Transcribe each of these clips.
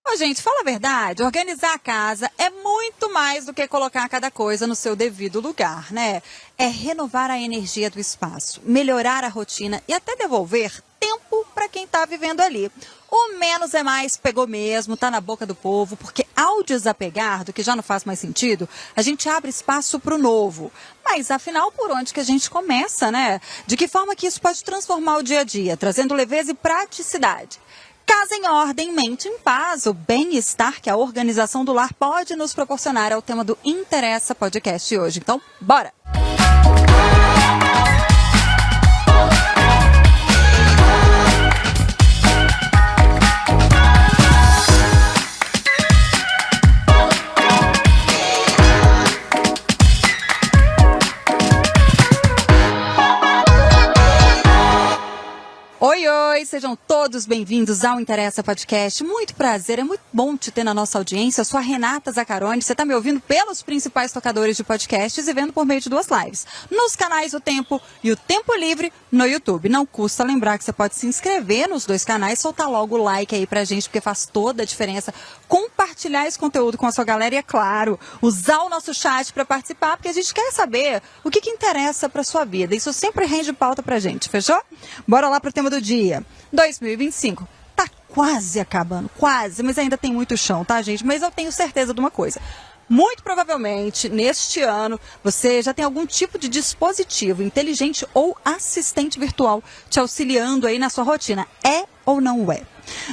Ô, gente, fala a verdade, organizar a casa é muito mais do que colocar cada coisa no seu devido lugar, né? É renovar a energia do espaço, melhorar a rotina e até devolver tempo para quem está vivendo ali. O menos é mais pegou mesmo, tá na boca do povo, porque ao desapegar do que já não faz mais sentido, a gente abre espaço para o novo. Mas afinal, por onde que a gente começa, né? De que forma que isso pode transformar o dia a dia, trazendo leveza e praticidade? Casa em ordem, mente em paz, o bem-estar que a organização do lar pode nos proporcionar é o tema do Interessa Podcast de hoje. Então, bora! Oi, oi, sejam todos bem-vindos ao Interessa Podcast. Muito prazer, é muito bom te ter na nossa audiência. Eu sou a Renata Zaccaroni, você está me ouvindo pelos principais tocadores de podcasts e vendo por meio de duas lives. Nos canais O Tempo e O Tempo Livre no YouTube. Não custa lembrar que você pode se inscrever nos dois canais, soltar logo o like aí pra gente, porque faz toda a diferença. Compartilhar esse conteúdo com a sua galera e, é claro, usar o nosso chat para participar, porque a gente quer saber o que interessa pra sua vida. Isso sempre rende pauta pra gente, fechou? Bora lá pro tema do dia. 2025 tá quase acabando, quase, mas ainda tem muito chão, tá, gente? Mas eu tenho certeza de uma coisa. Muito provavelmente, neste ano, você já tem algum tipo de dispositivo inteligente ou assistente virtual te auxiliando aí na sua rotina. É ou não é?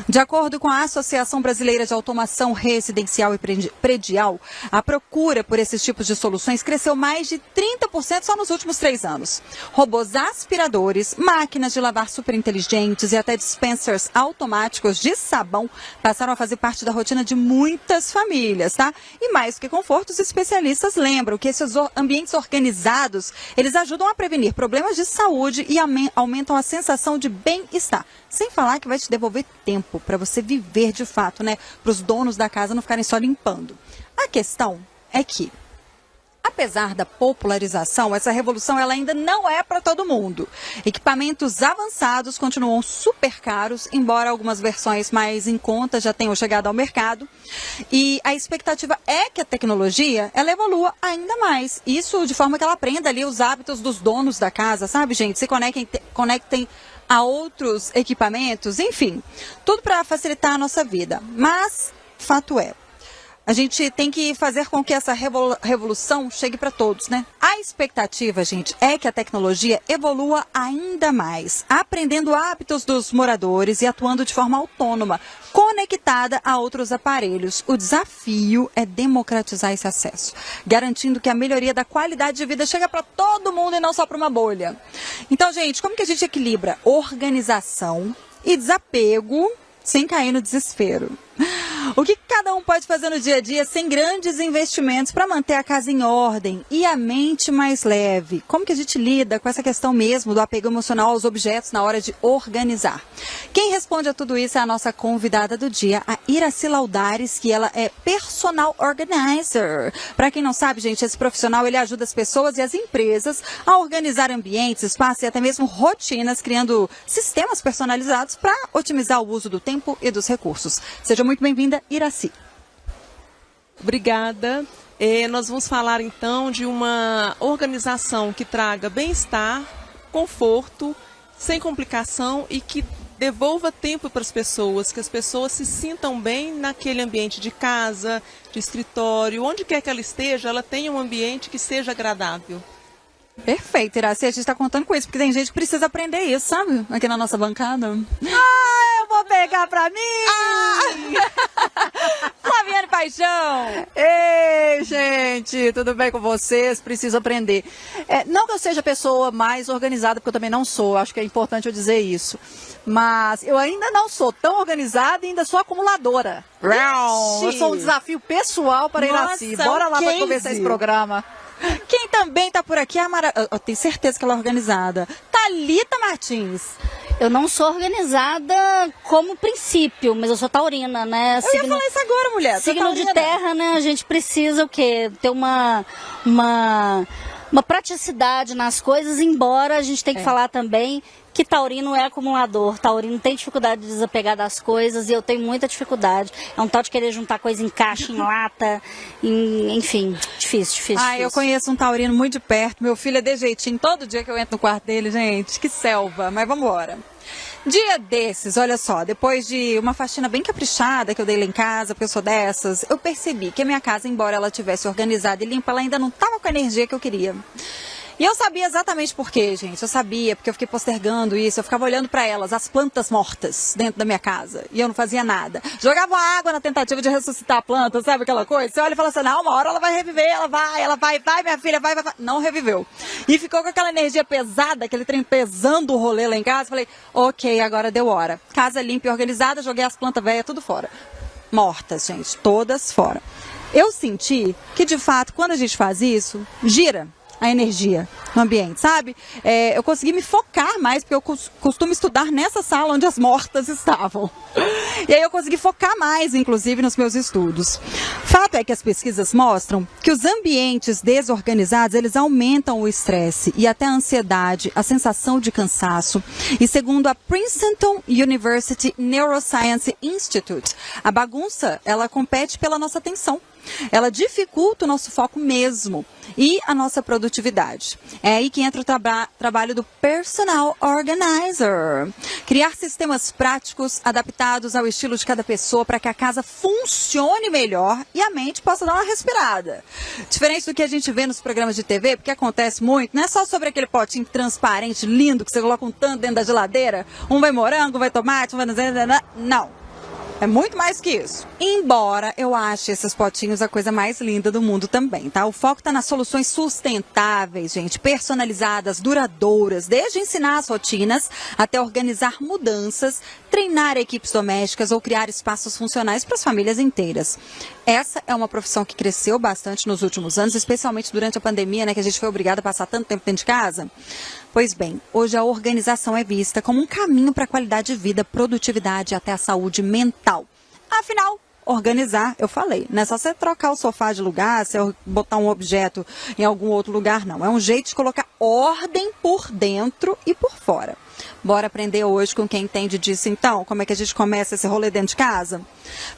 De acordo com a Associação Brasileira de Automação Residencial e Predial, a procura por esses tipos de soluções cresceu mais de 30% só nos últimos 3 anos. Robôs aspiradores, máquinas de lavar superinteligentes e até dispensers automáticos de sabão passaram a fazer parte da rotina de muitas famílias, tá? E mais do que conforto, os especialistas lembram que esses ambientes organizados, eles ajudam a prevenir problemas de saúde e aumentam a sensação de bem-estar. Sem falar que vai te devolver tempo para você viver de fato, né? Para os donos da casa não ficarem só limpando. A questão é que, apesar da popularização, essa revolução ela ainda não é para todo mundo. Equipamentos avançados continuam super caros, embora algumas versões mais em conta já tenham chegado ao mercado. E a expectativa é que a tecnologia ela evolua ainda mais. Isso de forma que ela aprenda ali os hábitos dos donos da casa, sabe, gente? Se conectem a outros equipamentos, enfim, tudo para facilitar a nossa vida. Mas, fato é, a gente tem que fazer com que essa revolução chegue para todos, né? A expectativa, gente, é que a tecnologia evolua ainda mais, aprendendo hábitos dos moradores e atuando de forma autônoma, conectada a outros aparelhos. O desafio é democratizar esse acesso, garantindo que a melhoria da qualidade de vida chega para todo mundo e não só para uma bolha. Então, gente, como que a gente equilibra organização e desapego sem cair no desespero? O que cada um pode fazer no dia a dia sem grandes investimentos para manter a casa em ordem e a mente mais leve? Como que a gente lida com essa questão mesmo do apego emocional aos objetos na hora de organizar? Quem responde a tudo isso é a nossa convidada do dia, a Iraci Laudares, que ela é personal organizer. Para quem não sabe, gente, esse profissional ele ajuda as pessoas e as empresas a organizar ambientes, espaços e até mesmo rotinas, criando sistemas personalizados para otimizar o uso do tempo e dos recursos. Seja muito bem-vinda, Iraci. Obrigada. Nós vamos falar então de uma organização que traga bem-estar, conforto, sem complicação e que devolva tempo para as pessoas, que as pessoas se sintam bem naquele ambiente de casa, de escritório, onde quer que ela esteja, ela tenha um ambiente que seja agradável. Perfeito, Iraci, a gente está contando com isso, porque tem gente que precisa aprender isso, sabe? Aqui na nossa bancada. Eu vou pegar pra mim! Flaviane Paixão! Ei, gente, tudo bem com vocês? Preciso aprender. Não que eu seja a pessoa mais organizada, porque eu também não sou, acho que é importante eu dizer isso. Mas eu ainda não sou tão organizada e ainda sou acumuladora. Eu sou um desafio pessoal para Iraci. Bora lá para começar esse programa. Quem também tá por aqui é a eu tenho certeza que ela é organizada. Thalita Martins. Eu não sou organizada como princípio, mas eu sou taurina, né? Eu ia falar isso agora, mulher. Signo de terra, né? A gente precisa o quê? Ter uma uma praticidade nas coisas, embora a gente tenha que falar também que taurino é acumulador. Taurino tem dificuldade de desapegar das coisas e eu tenho muita dificuldade. É um tal de querer juntar coisa em caixa, em lata, enfim, difícil. Eu conheço um taurino muito de perto. Meu filho é de jeitinho. Todo dia que eu entro no quarto dele, gente, que selva. Mas vamos embora. Dia desses, olha só, depois de uma faxina bem caprichada que eu dei lá em casa, porque eu sou dessas, eu percebi que a minha casa, embora ela tivesse organizada e limpa, ela ainda não estava com a energia que eu queria. E eu sabia exatamente por quê, gente. Eu sabia, porque eu fiquei postergando isso. Eu ficava olhando para elas, as plantas mortas dentro da minha casa. E eu não fazia nada. Jogava água na tentativa de ressuscitar a planta, sabe aquela coisa? Você olha e fala assim, não, uma hora ela vai reviver, ela vai, minha filha, vai. Não reviveu. E ficou com aquela energia pesada, aquele trem pesando o rolê lá em casa. Falei, ok, agora deu hora. Casa limpa e organizada, joguei as plantas velhas tudo fora. Mortas, gente, todas fora. Eu senti que, de fato, quando a gente faz isso, gira a energia no ambiente, sabe? Eu consegui me focar mais, porque eu costumo estudar nessa sala onde as mortas estavam. E aí eu consegui focar mais, inclusive, nos meus estudos. Fato é que as pesquisas mostram que os ambientes desorganizados, eles aumentam o estresse e até a ansiedade, a sensação de cansaço. E segundo a Princeton University Neuroscience Institute, a bagunça, ela compete pela nossa atenção. Ela dificulta o nosso foco mesmo e a nossa produtividade. É aí que entra o trabalho do Personal Organizer. Criar sistemas práticos adaptados ao estilo de cada pessoa para que a casa funcione melhor e a mente possa dar uma respirada. Diferente do que a gente vê nos programas de TV, porque acontece muito, não é só sobre aquele potinho transparente, lindo, que você coloca um tanto dentro da geladeira, um vai morango, um vai tomate, um vai... Não. É muito mais que isso. Embora eu ache esses potinhos a coisa mais linda do mundo também, tá? O foco está nas soluções sustentáveis, gente, personalizadas, duradouras, desde ensinar as rotinas até organizar mudanças, treinar equipes domésticas ou criar espaços funcionais para as famílias inteiras. Essa é uma profissão que cresceu bastante nos últimos anos, especialmente durante a pandemia, né, que a gente foi obrigado a passar tanto tempo dentro de casa. Pois bem, hoje a organização é vista como um caminho para a qualidade de vida, produtividade e até a saúde mental. Afinal, organizar, eu falei, não é só você trocar o sofá de lugar, você botar um objeto em algum outro lugar, não. É um jeito de colocar ordem por dentro e por fora. Bora aprender hoje com quem entende disso, então? Como é que a gente começa esse rolê dentro de casa?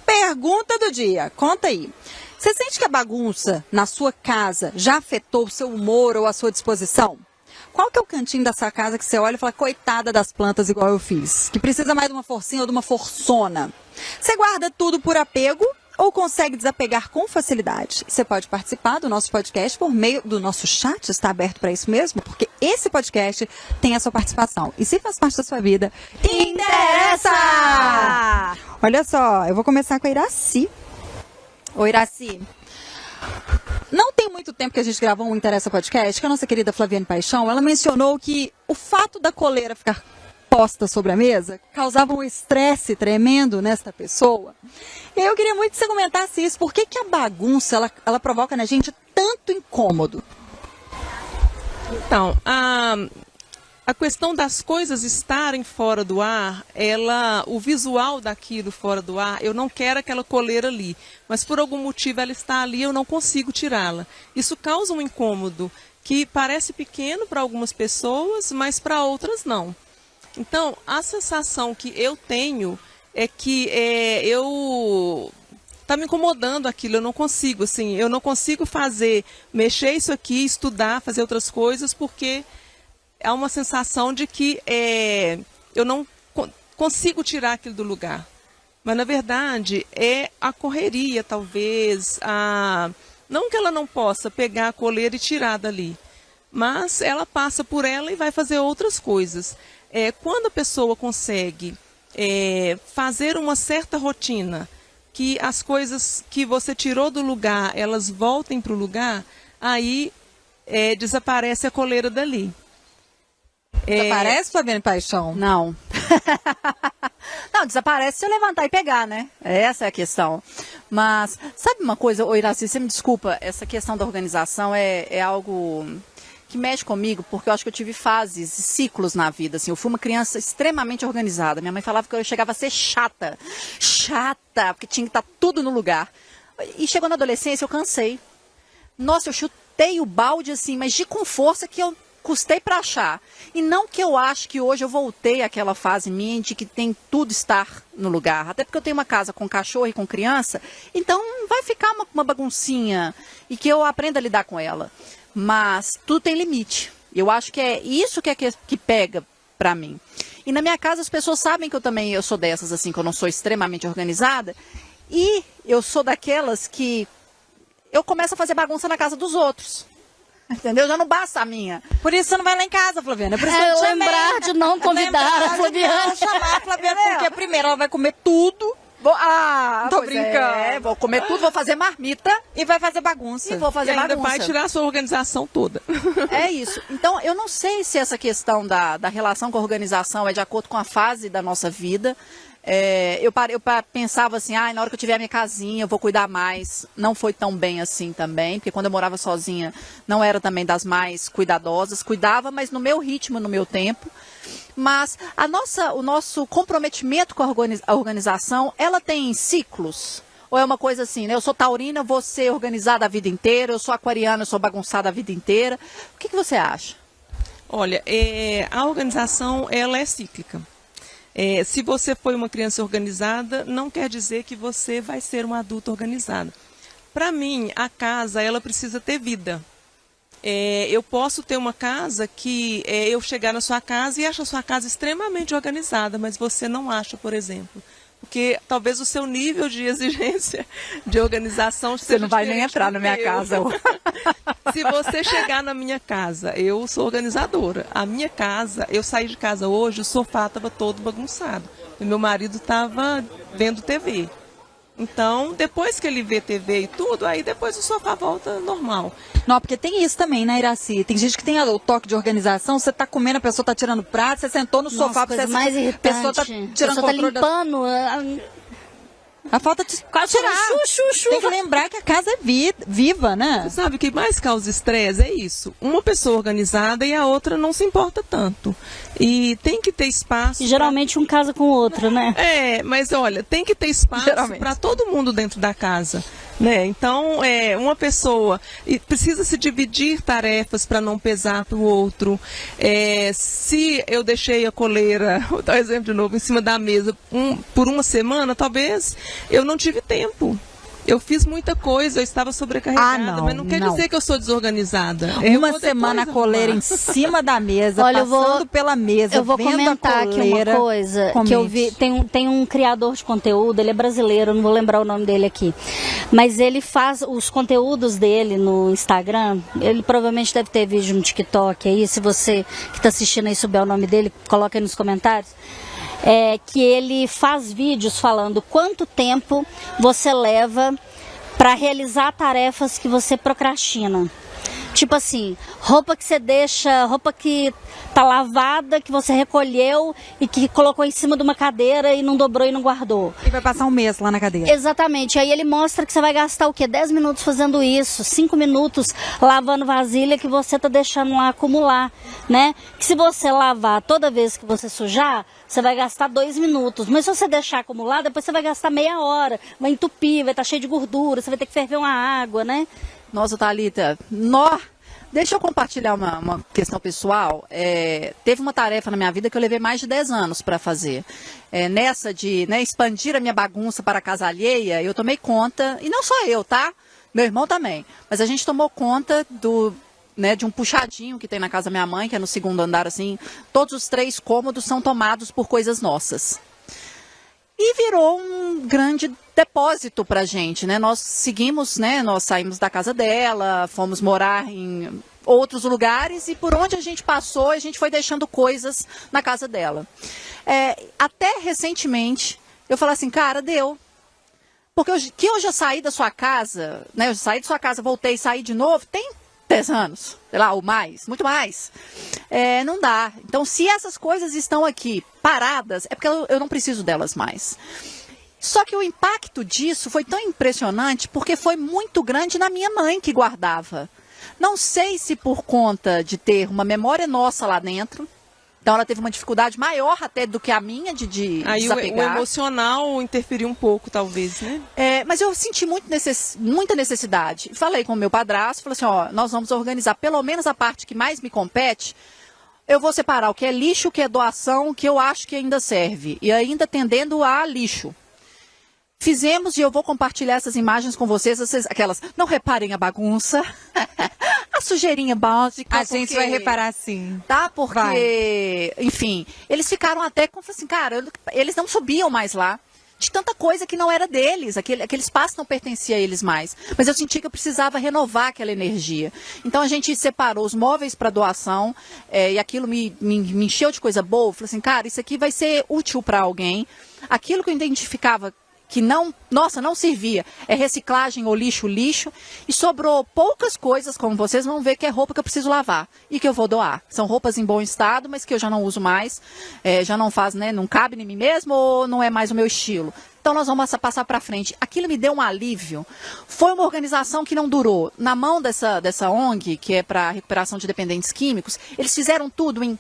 Pergunta do dia, conta aí. Você sente que a bagunça na sua casa já afetou o seu humor ou a sua disposição? Qual que é o cantinho da sua casa que você olha e fala, coitada das plantas igual eu fiz, que precisa mais de uma forcinha ou de uma forçona? Você guarda tudo por apego ou consegue desapegar com facilidade? Você pode participar do nosso podcast por meio do nosso chat, está aberto para isso mesmo, porque esse podcast tem a sua participação. E se faz parte da sua vida, interessa! Olha só, eu vou começar com a Iraci. Oi, Iraci. Não tem muito tempo que a gente gravou um Interessa Podcast, que a nossa querida Flaviane Paixão, ela mencionou que o fato da coleira ficar posta sobre a mesa causava um estresse tremendo nesta pessoa. E eu queria muito que você comentasse isso. Por que a bagunça, ela provoca na gente tanto incômodo? Então, a questão das coisas estarem fora do ar, o visual daquilo fora do ar, eu não quero aquela coleira ali, mas por algum motivo ela está ali, eu não consigo tirá-la. Isso causa um incômodo que parece pequeno para algumas pessoas, mas para outras não. Então, a sensação que eu tenho é que está me incomodando aquilo, eu não consigo mexer isso aqui, estudar, fazer outras coisas, porque há uma sensação de que eu não consigo tirar aquilo do lugar. Mas, na verdade, é a correria, talvez. Não que ela não possa pegar a coleira e tirar dali, mas ela passa por ela e vai fazer outras coisas. Quando a pessoa consegue fazer uma certa rotina, que as coisas que você tirou do lugar, elas voltem para o lugar, aí desaparece a coleira dali. Desaparece, Flaviane Paixão? Não. Não, desaparece se eu levantar e pegar, né? Essa é a questão. Mas, sabe uma coisa, Iraci, você me desculpa, essa questão da organização é algo que mexe comigo, porque eu acho que eu tive fases e ciclos na vida, assim. Eu fui uma criança extremamente organizada. Minha mãe falava que eu chegava a ser chata, porque tinha que estar tudo no lugar. E chegou na adolescência, eu cansei. Nossa, eu chutei o balde assim, mas de com força que eu custei para achar. E não que eu acho que hoje eu voltei àquela fase minha de que tem tudo estar no lugar. Até porque eu tenho uma casa com cachorro e com criança, então vai ficar uma baguncinha e que eu aprenda a lidar com ela. Mas tudo tem limite. Eu acho que é isso que pega para mim. E na minha casa as pessoas sabem que eu sou dessas, assim, que eu não sou extremamente organizada. E eu sou daquelas que eu começo a fazer bagunça na casa dos outros. Entendeu? Já não basta a minha. Por isso você não vai lá em casa, Flaviana. Por isso que eu te chamei. Lembrar de não convidar a Flaviana. Chamar a Flaviana, porque primeiro ela vai comer tudo. Tô brincando. Vou comer tudo, vou fazer marmita. E vai fazer bagunça. E vou fazer E ainda bagunça. vai tirar a sua organização toda. É isso. Então, eu não sei se essa questão da relação com a organização é de acordo com a fase da nossa vida. Eu pensava assim, na hora que eu tiver a minha casinha, eu vou cuidar mais. Não foi tão bem assim também, porque quando eu morava sozinha, não era também das mais cuidadosas. Cuidava, mas no meu ritmo, no meu tempo. Mas o nosso comprometimento com a organização, ela tem ciclos? Ou é uma coisa assim, né? Eu sou taurina, vou ser organizada a vida inteira. Eu sou aquariana, eu sou bagunçada a vida inteira. O que você acha? Olha, a organização, ela é cíclica. Se você foi uma criança organizada, não quer dizer que você vai ser uma adulta organizada. Para mim, a casa, ela precisa ter vida. Eu posso ter uma casa que eu chegar na sua casa e acho a sua casa extremamente organizada, mas você não acha, por exemplo. Porque talvez o seu nível de exigência de organização Você não vai nem entrar na minha casa. Se você chegar na minha casa, eu sou organizadora. A minha casa, eu saí de casa hoje, o sofá estava todo bagunçado. E meu marido estava vendo TV. Então, depois que ele vê TV e tudo, aí depois o sofá volta normal. Não, porque tem isso também, né, Iraci? Tem gente que tem o toque de organização, você tá comendo, a pessoa tá tirando prato, você sentou no sofá, coisa você mais irritante. a pessoa tá tirando a pessoa tá controle limpando. A falta de tirar. Tem que lembrar que a casa é viva, né? Sabe o que mais causa estresse? É isso. Uma pessoa organizada e a outra não se importa tanto. E tem que ter espaço. E geralmente um casa com o outro, né? Mas olha, tem que ter espaço para todo mundo dentro da casa. Né? Então, uma pessoa precisa se dividir tarefas para não pesar para o outro. Se eu deixei a coleira, vou dar um exemplo de novo, em cima da mesa por uma semana, talvez eu não tive tempo. Eu fiz muita coisa, eu estava sobrecarregada, mas não quer dizer que eu sou desorganizada. Uma semana a coleira em cima da mesa, olha, passando pela mesa, eu vou vendo comentar a coleira, aqui uma coisa que eu vi. Tem um criador de conteúdo, ele é brasileiro, eu não vou lembrar o nome dele aqui. Mas ele faz os conteúdos dele no Instagram. Ele provavelmente deve ter vídeo no TikTok aí. Se você que está assistindo aí souber o nome dele, coloca aí nos comentários. Que ele faz vídeos falando quanto tempo você leva para realizar tarefas que você procrastina. Tipo assim, roupa que você deixa, roupa que tá lavada, que você recolheu e que colocou em cima de uma cadeira e não dobrou e não guardou. E vai passar um mês lá na cadeira. Exatamente. Aí ele mostra que você vai gastar o quê? 10 minutos fazendo isso, 5 minutos lavando vasilha que você tá deixando lá acumular, né? Que se você lavar toda vez que você sujar, você vai gastar 2 minutos. Mas se você deixar acumular, depois você vai gastar meia hora. Vai entupir, vai estar cheio de gordura, você vai ter que ferver uma água, né? Nossa, Thalita, deixa eu compartilhar uma questão pessoal. Teve uma tarefa na minha vida que eu levei mais de 10 anos para fazer. Nessa de expandir a minha bagunça para a casa alheia, eu tomei conta, e não só eu, tá? Meu irmão também. Mas a gente tomou conta de um puxadinho que tem na casa da minha mãe, que é no segundo andar, assim. Todos os 3 cômodos são tomados por coisas nossas. E virou um grande depósito pra gente, né? Nós seguimos, né? Nós saímos da casa dela, fomos morar em outros lugares e por onde a gente passou, a gente foi deixando coisas na casa dela. Até recentemente, eu falei assim, cara, deu. Porque eu já saí da sua casa, né? Eu saí da sua casa, voltei e saí de novo, tem 10 anos, sei lá, ou mais, muito mais. Não dá. Então, se essas coisas estão aqui paradas, é porque eu não preciso delas mais. Só que o impacto disso foi tão impressionante porque foi muito grande na minha mãe que guardava. Não sei se por conta de ter uma memória nossa lá dentro, Então ela teve uma dificuldade maior até do que a minha de Aí o desapegar. emocional interferiu um pouco, talvez, né? Mas eu senti muita necessidade. Falei com o meu padrasto, falei assim, ó, nós vamos organizar pelo menos a parte que mais me compete. Eu vou separar o que é lixo, o que é doação, o que eu acho que ainda serve. E ainda tendendo a lixo. Fizemos e eu vou compartilhar essas imagens com vocês, aquelas, não reparem a bagunça, a sujeirinha básica. A gente vai reparar sim. Tá? Porque, enfim, eles ficaram até com, assim, cara, eles não subiam mais lá. De tanta coisa que não era deles, aquele espaço não pertencia a eles mais. Mas eu senti que eu precisava renovar aquela energia. Então a gente separou os móveis para doação e aquilo me encheu de coisa boa. Eu falei assim, cara, isso aqui vai ser útil para alguém. Aquilo que eu identificava que não servia, é reciclagem ou lixo, e sobrou poucas coisas, como vocês vão ver, que é roupa que eu preciso lavar e que eu vou doar. São roupas em bom estado, mas que eu já não uso mais, já não faz, né, não cabe em mim mesmo ou não é mais o meu estilo. Então nós vamos passar para frente. Aquilo me deu um alívio. Foi uma organização que não durou. Na mão dessa ONG, que é para recuperação de dependentes químicos, eles fizeram tudo em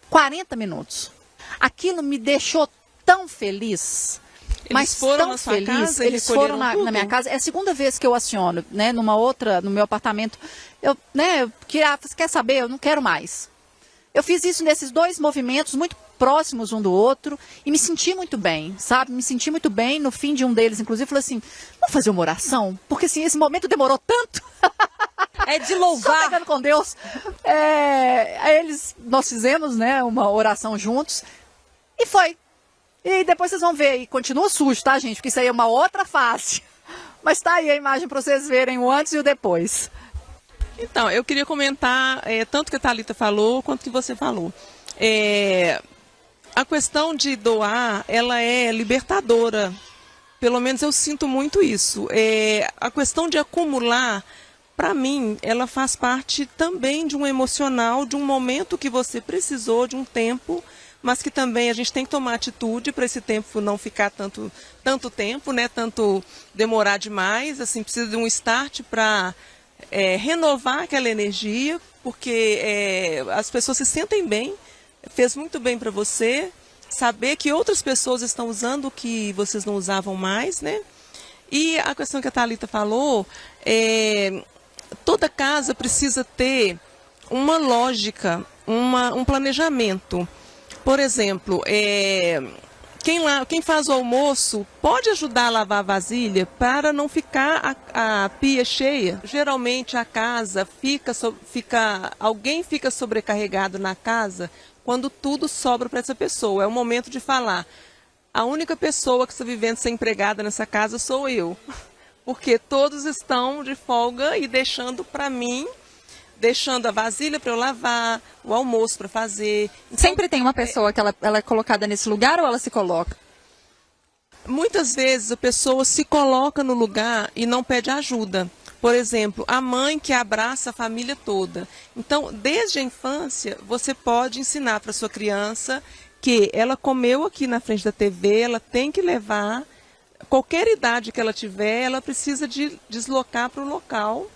40 minutos. Aquilo me deixou tão feliz. Eles foram na sua casa? Eles foram na minha casa. É a segunda vez que eu aciono, né? No meu apartamento. Quer saber? Eu não quero mais. Eu fiz isso nesses 2 movimentos, muito próximos um do outro, e me senti muito bem, sabe? Me senti muito bem. No fim de um deles, inclusive, falei assim, vamos fazer uma oração? Porque assim, esse momento demorou tanto. É de louvar. Só pegando com Deus. Nós fizemos, né, uma oração juntos, e foi. E depois vocês vão ver, e continua sujo, tá, gente? Porque isso aí é uma outra face. Mas tá aí a imagem para vocês verem o antes e o depois. Então, eu queria comentar tanto que a Thalita falou, quanto que você falou. A questão de doar, ela é libertadora. Pelo menos eu sinto muito isso. A questão de acumular, para mim, ela faz parte também de um emocional, de um momento que você precisou, de um tempo, mas que também a gente tem que tomar atitude para esse tempo não ficar tanto tempo, né? Tanto demorar demais, assim, precisa de um start para renovar aquela energia, porque as pessoas se sentem bem, fez muito bem para você, saber que outras pessoas estão usando o que vocês não usavam mais, né? E a questão que a Thalita falou, toda casa precisa ter uma lógica, um planejamento. Por exemplo, quem faz o almoço pode ajudar a lavar a vasilha para não ficar a pia cheia. Geralmente a casa alguém fica sobrecarregado na casa quando tudo sobra para essa pessoa. É o momento de falar, a única pessoa que está vivendo sem empregada nessa casa sou eu. Porque todos estão de folga e deixando para mim, deixando a vasilha para eu lavar, o almoço para fazer. Então, sempre tem uma pessoa que ela é colocada nesse lugar ou ela se coloca? Muitas vezes a pessoa se coloca no lugar e não pede ajuda. Por exemplo, a mãe que abraça a família toda. Então, desde a infância, você pode ensinar para sua criança que ela comeu aqui na frente da TV, ela tem que levar, qualquer idade que ela tiver, ela precisa de deslocar para o local,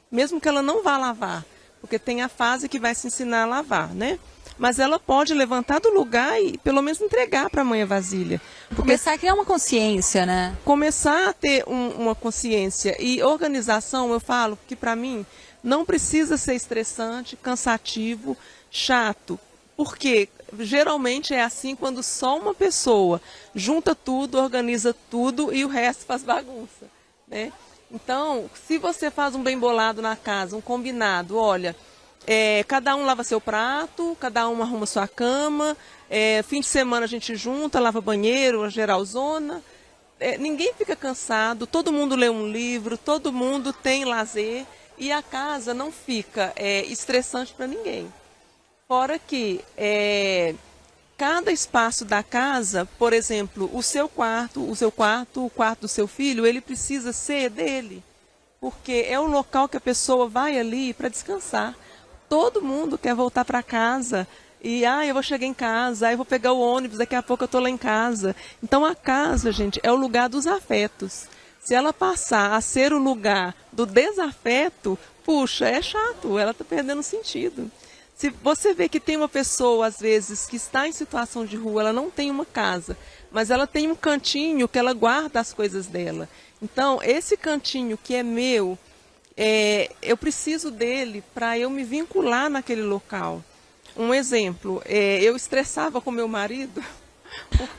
mesmo que ela não vá lavar. Porque tem a fase que vai se ensinar a lavar, né? Mas ela pode levantar do lugar e pelo menos entregar para a mãe a vasilha. Começar a criar uma consciência, né? Começar a ter uma consciência. E organização, eu falo que para mim não precisa ser estressante, cansativo, chato. Porque geralmente é assim quando só uma pessoa junta tudo, organiza tudo e o resto faz bagunça, né? Então, se você faz um bem bolado na casa, um combinado, olha, cada um lava seu prato, cada um arruma sua cama, fim de semana a gente junta, lava banheiro, a geralzona, ninguém fica cansado, todo mundo lê um livro, todo mundo tem lazer e a casa não fica estressante para ninguém. Fora que cada espaço da casa, por exemplo, o seu quarto, o quarto do seu filho, ele precisa ser dele, porque é o local que a pessoa vai ali para descansar. Todo mundo quer voltar para casa e, eu vou chegar em casa, eu vou pegar o ônibus, daqui a pouco eu estou lá em casa. Então a casa, gente, é o lugar dos afetos. Se ela passar a ser o lugar do desafeto, puxa, é chato, ela está perdendo sentido. Se você vê que tem uma pessoa, às vezes, que está em situação de rua, ela não tem uma casa, mas ela tem um cantinho que ela guarda as coisas dela. Então, esse cantinho que é meu, eu preciso dele para eu me vincular naquele local. Um exemplo, eu estressava com meu marido.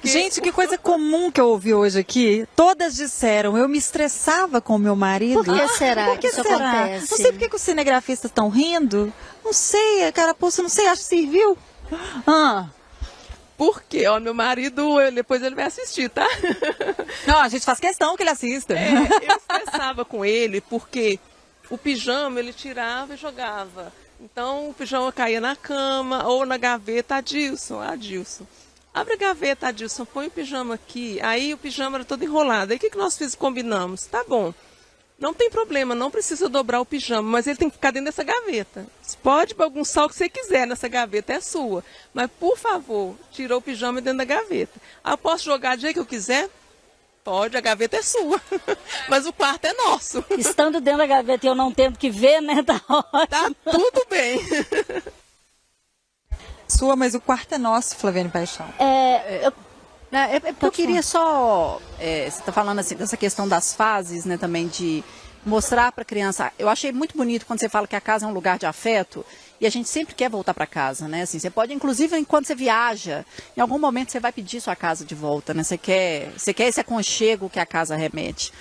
Gente, que coisa comum que eu ouvi hoje aqui. Todas disseram, eu me estressava com meu marido. Por que será Por que que isso será? acontece? Não sei por que os cinegrafistas estão rindo. Não sei, carapuça, não sei, acho que serviu. Porque, ó, meu marido, depois ele vai assistir, tá? Não, a gente faz questão que ele assista. Eu estressava com ele porque o pijama ele tirava e jogava. Então o pijama caía na cama ou na gaveta. Adilson, abre a gaveta, Adilson, põe o pijama aqui. Aí o pijama era todo enrolado. Aí o que nós combinamos? Tá bom, não tem problema, não precisa dobrar o pijama, mas ele tem que ficar dentro dessa gaveta. Você pode bagunçar o que você quiser nessa gaveta, é sua. Mas, por favor, tirou o pijama dentro da gaveta. Ah, eu posso jogar do jeito que eu quiser? Pode, a gaveta é sua. Mas o quarto é nosso. Estando dentro da gaveta e eu não tendo que ver, né? Tá ótimo. Tá tudo bem. Sua, mas o quarto é nosso, Flaviane Paixão. Eu queria só, você está falando assim dessa questão das fases, né, também de mostrar para a criança. Eu achei muito bonito quando você fala que a casa é um lugar de afeto e a gente sempre quer voltar para casa, né? Assim, você pode, inclusive, enquanto você viaja, em algum momento você vai pedir sua casa de volta, né? Você quer esse aconchego que a casa remete.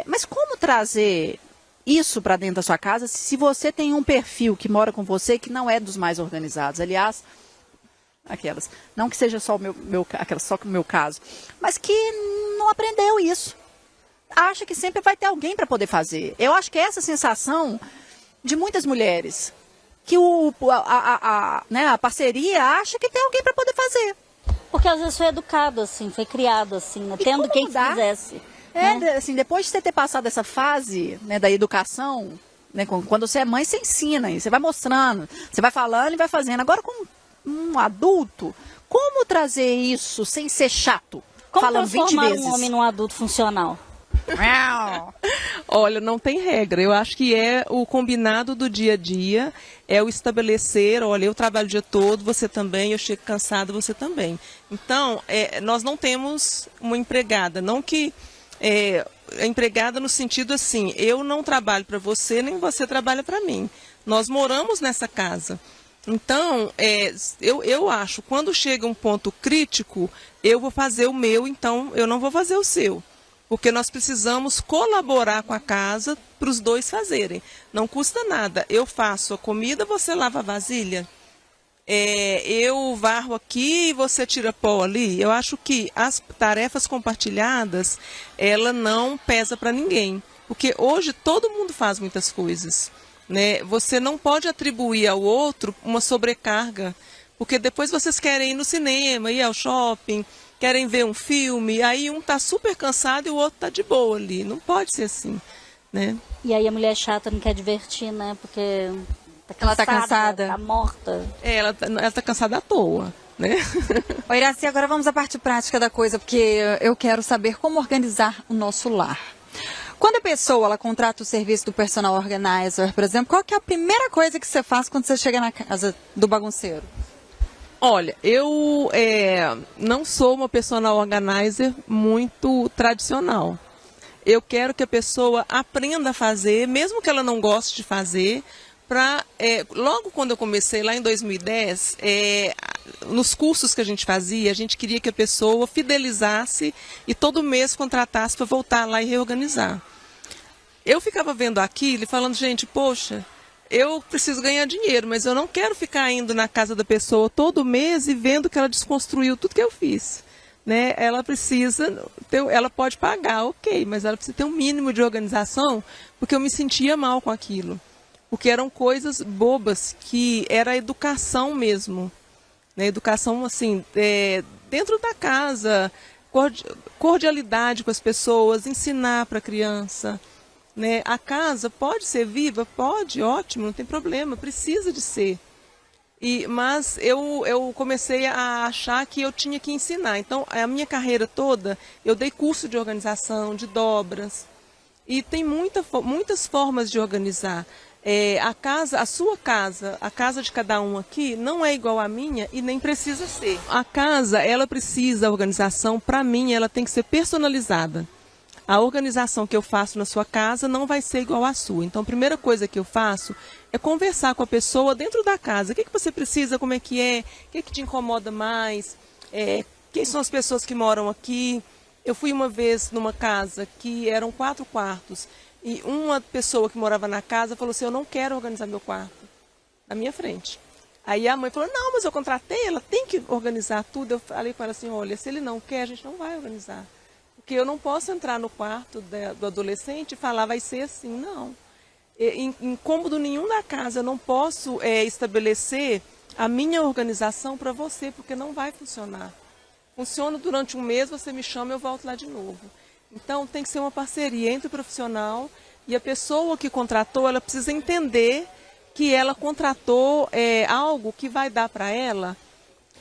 Mas como trazer isso para dentro da sua casa se você tem um perfil que mora com você que não é dos mais organizados? Aliás, não que seja só só o meu caso, mas que não aprendeu isso. Acha que sempre vai ter alguém para poder fazer. Eu acho que é essa sensação de muitas mulheres, que a parceria acha que tem alguém para poder fazer. Porque às vezes foi educado assim, foi criado assim, né? Tendo quem fizesse. Assim, depois de você ter passado essa fase, né, da educação, né, quando você é mãe, você ensina, você vai mostrando, você vai falando e vai fazendo. Agora, com um adulto, como trazer isso sem ser chato? Como falando 20 transformar vezes. um homem num adulto funcional? Olha, não tem regra. Eu acho que é o combinado do dia a dia, é o estabelecer, olha, eu trabalho o dia todo, você também, eu chego cansado, você também. Então, nós não temos uma empregada, não que... empregada no sentido assim, eu não trabalho para você, nem você trabalha para mim. Nós moramos nessa casa. Então, eu acho, quando chega um ponto crítico, eu vou fazer o meu, então eu não vou fazer o seu. Porque nós precisamos colaborar com a casa para os dois fazerem. Não custa nada. Eu faço a comida, você lava a vasilha. Eu varro aqui e você tira pó ali. Eu acho que as tarefas compartilhadas, ela não pesa para ninguém. Porque hoje todo mundo faz muitas coisas, né? Você não pode atribuir ao outro uma sobrecarga. Porque depois vocês querem ir no cinema, ir ao shopping, querem ver um filme, aí um está super cansado e o outro está de boa ali. Não pode ser assim, né? E aí a mulher chata não quer divertir, né? Porque... Ela tá cansada. Tá morta. Ela tá cansada à toa, né? Ô, Iraci, agora vamos à parte prática da coisa, porque eu quero saber como organizar o nosso lar. Quando a pessoa ela contrata o serviço do personal organizer, por exemplo, qual que é a primeira coisa que você faz quando você chega na casa do bagunceiro? Olha, eu não sou uma personal organizer muito tradicional. Eu quero que a pessoa aprenda a fazer, mesmo que ela não goste de fazer. Logo quando eu comecei, lá em 2010, nos cursos que a gente fazia, a gente queria que a pessoa fidelizasse e todo mês contratasse para voltar lá e reorganizar. Eu ficava vendo aquilo e falando, gente, poxa, eu preciso ganhar dinheiro, mas eu não quero ficar indo na casa da pessoa todo mês e vendo que ela desconstruiu tudo que eu fiz. Né? Ela ela pode pagar, ok, mas ela precisa ter um mínimo de organização, porque eu me sentia mal com aquilo. Porque eram coisas bobas, que era educação mesmo. Né? Educação, assim, dentro da casa, cordialidade com as pessoas, ensinar para a criança. Né? A casa pode ser viva? Pode, ótimo, não tem problema, precisa de ser. Mas eu comecei a achar que eu tinha que ensinar. Então, a minha carreira toda, eu dei curso de organização, de dobras. E tem muitas formas de organizar. A sua casa, a casa de cada um aqui, não é igual à minha e nem precisa ser. A casa, ela precisa, a organização, para mim, ela tem que ser personalizada. A organização que eu faço na sua casa não vai ser igual à sua. Então, a primeira coisa que eu faço é conversar com a pessoa dentro da casa. O que você precisa, como é, o que te incomoda mais, quem são as pessoas que moram aqui. Eu fui uma vez numa casa que eram 4 quartos. E uma pessoa que morava na casa falou assim, eu não quero organizar meu quarto, na minha frente. Aí a mãe falou, não, mas eu contratei, ela tem que organizar tudo. Eu falei com ela assim, olha, se ele não quer, a gente não vai organizar. Porque eu não posso entrar no quarto do adolescente e falar, vai ser assim, não. Em cômodo nenhum da casa, eu não posso estabelecer a minha organização para você, porque não vai funcionar. Funciona durante um mês, você me chama, eu volto lá de novo. Então, tem que ser uma parceria entre o profissional e a pessoa que contratou, ela precisa entender que ela contratou algo que vai dar para ela,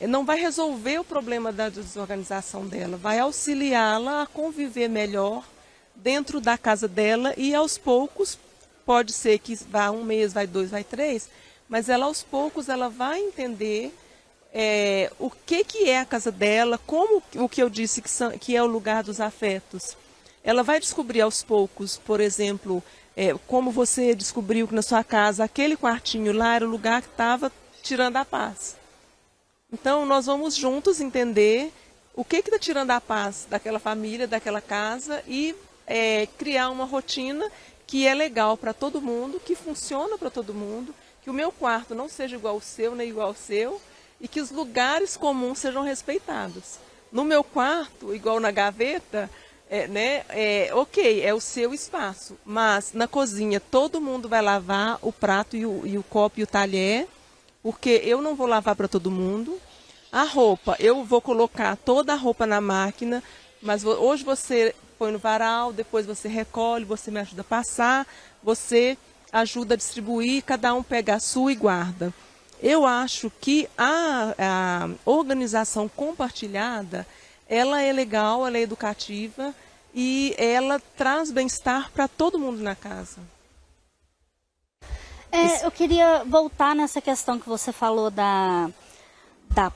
não vai resolver o problema da desorganização dela, vai auxiliá-la a conviver melhor dentro da casa dela e aos poucos, pode ser que vá 1 mês, vai 2, vai 3, mas ela aos poucos ela vai entender o que é a casa dela, como o que eu disse que é o lugar dos afetos. Ela vai descobrir aos poucos, por exemplo, como você descobriu que na sua casa aquele quartinho lá era o lugar que estava tirando a paz. Então, nós vamos juntos entender o que está tirando a paz daquela família, daquela casa e criar uma rotina que é legal para todo mundo, que funciona para todo mundo, que o meu quarto não seja igual ao seu, nem igual ao seu, e que os lugares comuns sejam respeitados. No meu quarto, igual na gaveta, ok, é o seu espaço, mas na cozinha todo mundo vai lavar o prato e o copo e o talher, porque eu não vou lavar para todo mundo. A roupa, eu vou colocar toda a roupa na máquina, mas hoje você põe no varal, depois você recolhe, você me ajuda a passar, você ajuda a distribuir, cada um pega a sua e guarda. Eu acho que a organização compartilhada, ela é legal, ela é educativa e ela traz bem-estar para todo mundo na casa. Eu queria voltar nessa questão que você falou da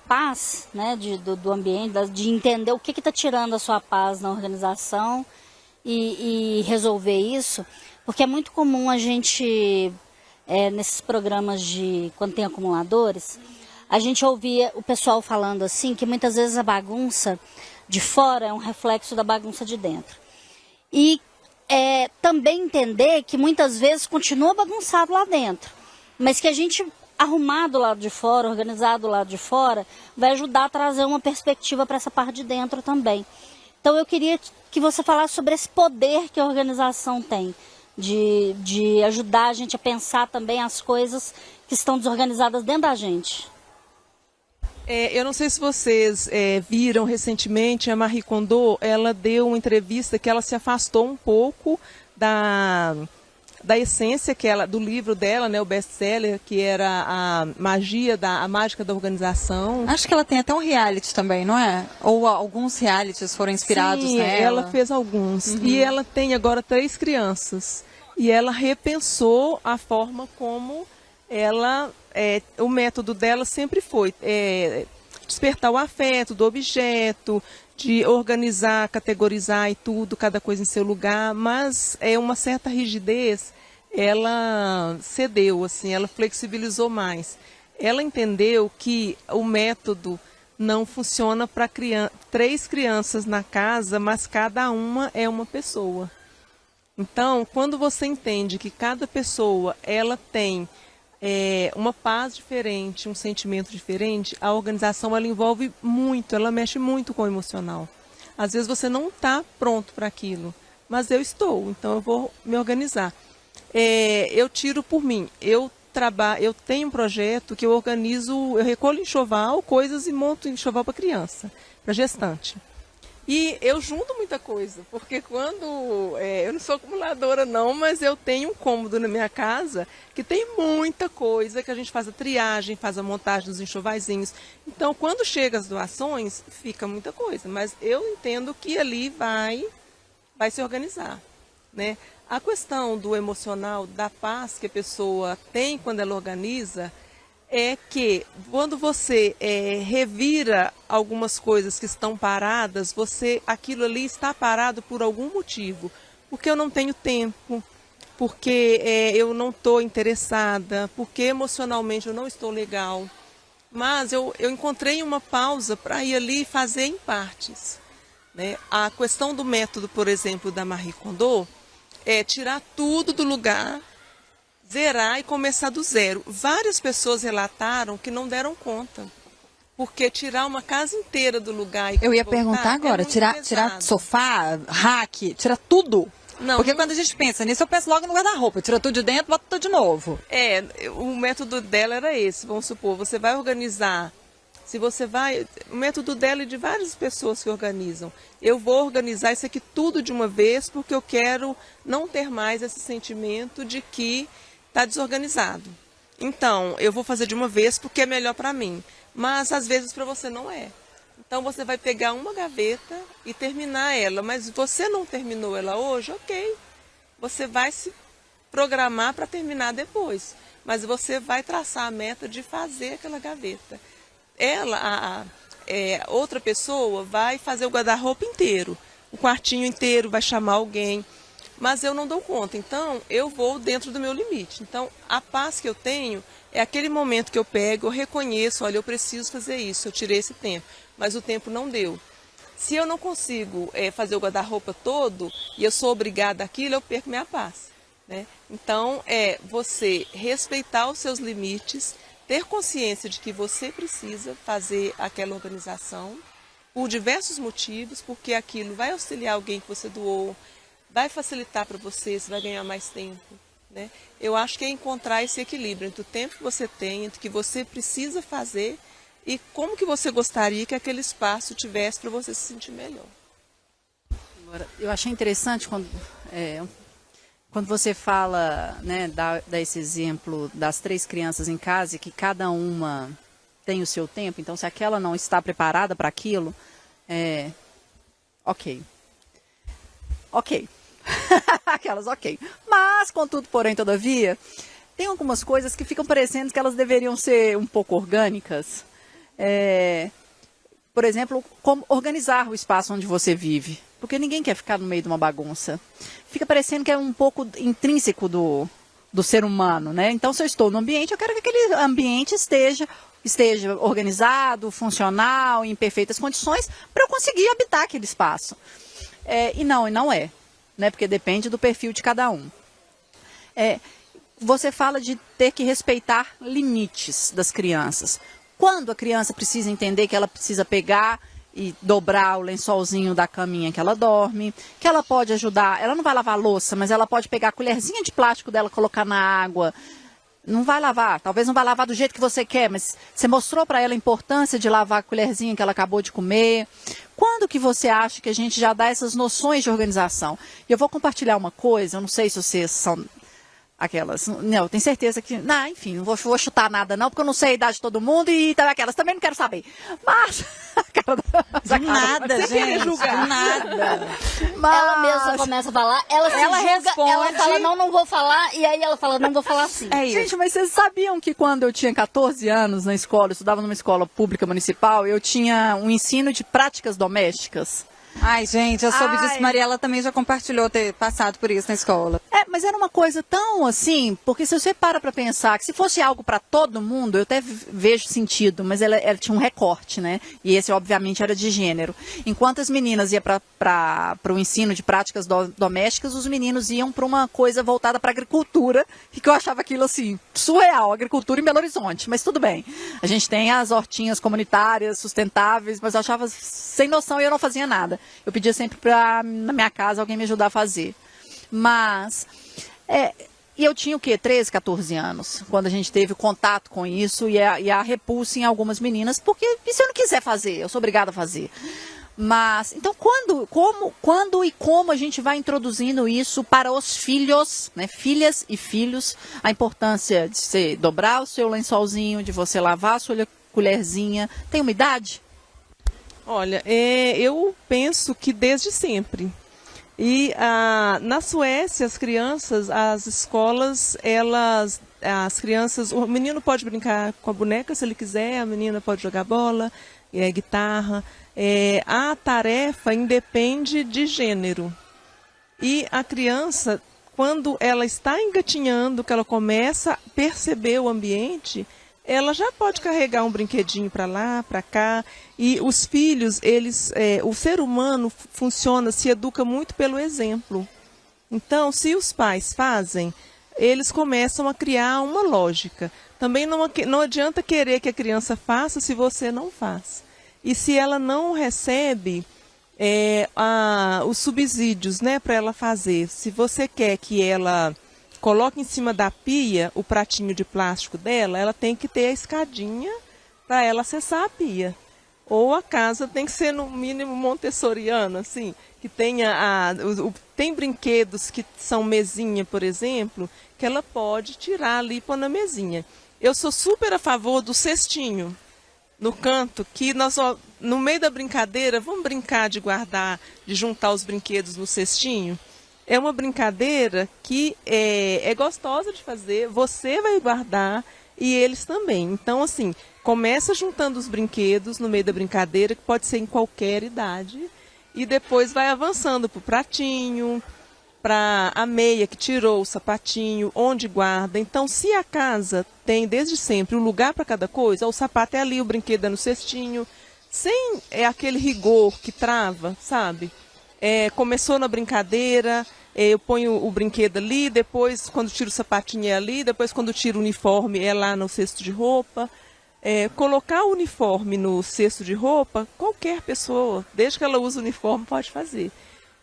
paz, né, do ambiente, de entender o que está tirando a sua paz na organização e resolver isso, porque é muito comum a gente, nesses programas quando tem acumuladores, a gente ouvia o pessoal falando assim, que muitas vezes a bagunça de fora é um reflexo da bagunça de dentro. E também entender que muitas vezes continua bagunçado lá dentro, mas que a gente arrumar do lado de fora, organizar do lado de fora, vai ajudar a trazer uma perspectiva para essa parte de dentro também. Então eu queria que você falasse sobre esse poder que a organização tem, de ajudar a gente a pensar também as coisas que estão desorganizadas dentro da gente. Eu não sei se vocês viram recentemente, a Marie Kondo, ela deu uma entrevista que ela se afastou um pouco da essência do livro dela, né, o best-seller, que era a mágica da organização. Acho que ela tem até um reality também, não é? Ou alguns realities foram inspirados Sim, nela. Ela fez alguns. Uhum. E ela tem agora 3 crianças. E ela repensou a forma como o método dela sempre foi despertar o afeto do objeto, de organizar, categorizar e tudo, cada coisa em seu lugar, mas uma certa rigidez, ela cedeu, assim, ela flexibilizou mais. Ela entendeu que o método não funciona para 3 crianças na casa, mas cada uma é uma pessoa. Então, quando você entende que cada pessoa ela tem uma paz diferente, um sentimento diferente, a organização ela envolve muito, ela mexe muito com o emocional. Às vezes você não está pronto para aquilo, mas eu estou, então eu vou me organizar. Eu tiro por mim, eu tenho um projeto que eu organizo, eu recolho enxoval, coisas e monto enxoval para criança, para gestante. E eu junto muita coisa, porque quando, eu não sou acumuladora não, mas eu tenho um cômodo na minha casa que tem muita coisa, que a gente faz a triagem, faz a montagem dos enxovaizinhos. Então, quando chega as doações, fica muita coisa, mas eu entendo que ali vai se organizar. né? A questão do emocional, da paz que a pessoa tem quando ela organiza, é que quando você revira algumas coisas que estão paradas, aquilo ali está parado por algum motivo. Porque eu não tenho tempo, porque eu não estou interessada, porque emocionalmente eu não estou legal. Mas eu encontrei uma pausa para ir ali fazer em partes, né? A questão do método, por exemplo, da Marie Kondo, é tirar tudo do lugar, zerar e começar do zero. Várias pessoas relataram que não deram conta, porque tirar uma casa inteira do lugar e Eu ia voltar perguntar agora, muito tirar pesado. sofá, rack, tirar tudo. Não, Porque quando a gente pensa nisso, eu penso logo no guarda-roupa. Tira tudo de dentro, bota tudo de novo. O método dela era esse. Vamos supor, você vai organizar. O método dela e de várias pessoas que organizam. Eu vou organizar isso aqui tudo de uma vez, porque eu quero não ter mais esse sentimento de que está desorganizado. Então, eu vou fazer de uma vez porque é melhor para mim. Mas às vezes para você não é. Então você vai pegar uma gaveta e terminar ela, mas você não terminou ela hoje, ok. Você vai se programar para terminar depois, mas você vai traçar a meta de fazer aquela gaveta. Outra pessoa vai fazer o guarda-roupa inteiro, o quartinho inteiro, vai chamar alguém, mas eu não dou conta, então eu vou dentro do meu limite. Então a paz que eu tenho é aquele momento que eu pego, eu reconheço, olha, eu preciso fazer isso, eu tirei esse tempo. Mas o tempo não deu. Se eu não consigo fazer o guarda-roupa todo e eu sou obrigada àquilo, eu perco minha paz, né? Então, você respeitar os seus limites, ter consciência de que você precisa fazer aquela organização por diversos motivos, porque aquilo vai auxiliar alguém que você doou, vai facilitar para você vai ganhar mais tempo, né? Eu acho que é encontrar esse equilíbrio entre o tempo que você tem, entre o que você precisa fazer e como que você gostaria que aquele espaço tivesse para você se sentir melhor. Agora, eu achei interessante quando você fala, né, dá esse exemplo das 3 crianças em casa, que cada uma tem o seu tempo, então se aquela não está preparada para aquilo, ok. Aquelas ok. Mas, contudo, porém, todavia, tem algumas coisas que ficam parecendo que elas deveriam ser um pouco orgânicas. Por exemplo, como organizar o espaço onde você vive. Porque ninguém quer ficar no meio de uma bagunça. Fica parecendo que é um pouco intrínseco do ser humano, né? Então, se eu estou no ambiente, eu quero que aquele ambiente esteja organizado, funcional, em perfeitas condições, para eu conseguir habitar aquele espaço. E não é, né? Porque depende do perfil de cada um. Você fala de ter que respeitar limites das crianças. Quando a criança precisa entender que ela precisa pegar e dobrar o lençolzinho da caminha que ela dorme, que ela pode ajudar, ela não vai lavar a louça, mas ela pode pegar a colherzinha de plástico dela, colocar na água. Não vai lavar, talvez não vai lavar do jeito que você quer, mas você mostrou para ela a importância de lavar a colherzinha que ela acabou de comer. Quando que você acha que a gente já dá essas noções de organização? E eu vou compartilhar uma coisa, eu não sei se vocês são aquelas, não, eu tenho certeza que, enfim, não vou chutar nada não, porque eu não sei a idade de todo mundo e aquelas, também não quero saber. Mas, do nada, gente, do nada. Mas ela mesma começa a falar, ela julga, responde. ela fala, não vou falar, e aí ela fala, não vou falar sim. Gente, mas vocês sabiam que quando eu tinha 14 anos na escola, eu estudava numa escola pública municipal, eu tinha um ensino de práticas domésticas? Ai, gente, eu soube disso. Mariela também já compartilhou ter passado por isso na escola. Mas era uma coisa tão assim, porque se você para pensar que se fosse algo para todo mundo, eu até vejo sentido, mas ela tinha um recorte, né? E esse, obviamente, era de gênero. Enquanto as meninas iam para o ensino de práticas domésticas, os meninos iam para uma coisa voltada para a agricultura, e que eu achava aquilo assim, surreal, agricultura em Belo Horizonte. Mas tudo bem. A gente tem as hortinhas comunitárias, sustentáveis, mas eu achava sem noção e eu não fazia nada. Eu pedia sempre para, na minha casa, alguém me ajudar a fazer. Mas, e eu tinha o quê? 13, 14 anos, quando a gente teve contato com isso e a repulsa em algumas meninas, porque se eu não quiser fazer, eu sou obrigada a fazer. Mas, então, quando e como a gente vai introduzindo isso para os filhos, né, filhas e filhos, a importância de você dobrar o seu lençolzinho, de você lavar a sua colherzinha, tem uma idade? Olha, eu penso que desde sempre. E na Suécia, as crianças, as escolas, as crianças, o menino pode brincar com a boneca se ele quiser, a menina pode jogar bola, guitarra. A tarefa independe de gênero. E a criança, quando ela está engatinhando, que ela começa a perceber o ambiente, ela já pode carregar um brinquedinho para lá, para cá. E os filhos, o ser humano funciona, se educa muito pelo exemplo. Então, se os pais fazem, eles começam a criar uma lógica. Também não adianta querer que a criança faça se você não faz. E se ela não recebe os subsídios, né, para ela fazer, se você quer que ela coloque em cima da pia o pratinho de plástico dela, ela tem que ter a escadinha para ela acessar a pia. Ou a casa tem que ser no mínimo montessoriana, assim, que tenha tem brinquedos que são mesinha, por exemplo, que ela pode tirar ali e pôr na mesinha. Eu sou super a favor do cestinho no canto, que no meio da brincadeira, vamos brincar de guardar, de juntar os brinquedos no cestinho. É uma brincadeira que é gostosa de fazer, você vai guardar e eles também. Então, assim, começa juntando os brinquedos no meio da brincadeira, que pode ser em qualquer idade, e depois vai avançando para o pratinho, para a meia que tirou, o sapatinho, onde guarda. Então, se a casa tem desde sempre um lugar para cada coisa, o sapato é ali, o brinquedo é no cestinho, sem aquele rigor que trava, sabe? Começou na brincadeira, eu ponho o brinquedo ali, depois quando tiro o sapatinho é ali, depois quando tiro o uniforme é lá no cesto de roupa. Colocar o uniforme no cesto de roupa, qualquer pessoa, desde que ela use o uniforme, pode fazer.